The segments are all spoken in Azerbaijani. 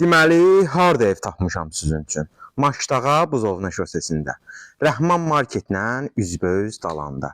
Deməli, harda ev tapmışam sizin üçün? Maştağa Buzovna şosesində. Rəhman marketlə üzbəüz dalanda.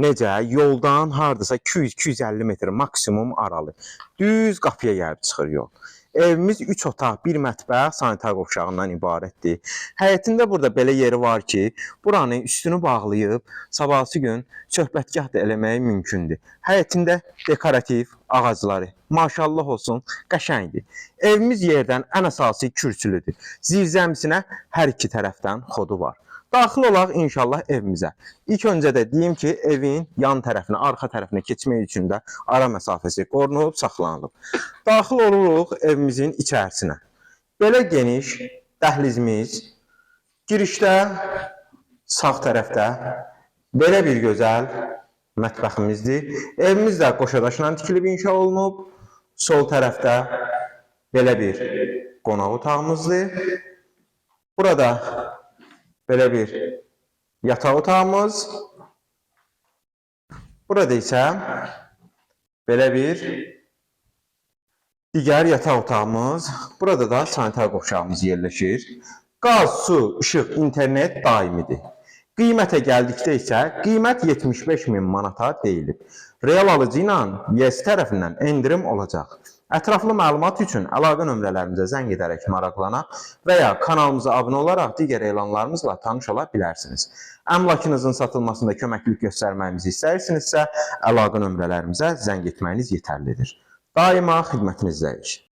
Necə? Yoldan hardasa 200-250 metr maksimum aralı. Düz qapıya gəlib çıxır yol. Evimiz 3 otaq, 1 mətbəx, sanitar qovşağından ibarətdir. Həyətində burada belə yeri var ki, buranın üstünü bağlayıb, sabahsı gün söhbətgah da eləmək mümkündür. Həyətində dekorativ ağacları, maşallah olsun, qəşəngdir. Evimiz yerdən ən əsası kürsülüdür. Zirzəmisinə hər iki tərəfdən xodu var. Daxil olaq inşallah evimizə. İlk öncə də deyim ki, evin yan tərəfinə, arxa tərəfinə keçmək üçün də ara məsafəsi qorunub, saxlanılıb. Daxil oluruq evimizin içərisinə. Belə geniş dəhlizimiz, girişdə sağ tərəfdə belə bir gözəl mətbəximizdir. Evimiz də qoşadaşla tikilib inşa olunub. Sol tərəfdə belə bir qonaq otağımızdır. Burada belə bir yataq otağımız. Burada isə belə bir digər yataq otağımız. Burada da sanitar qovşağımız yerləşir. Qaz, su, işıq, internet daimidir. Qiymətə gəldikdə isə qiymət 75 min manata deyilib. Real alıcı ilə YES tərəfindən endirim olacaq. Ətraflı məlumat üçün əlaqə nömrələrimizə zəng edərək maraqlana və ya kanalımıza abunə olaraq digər elanlarımızla tanış ola bilərsiniz. Əmlakınızın satılmasında köməklik göstərməyimizi istəyirsinizsə, əlaqə nömrələrimizə zəng etməyiniz yetərlidir. Daima xidmətinizdəyik.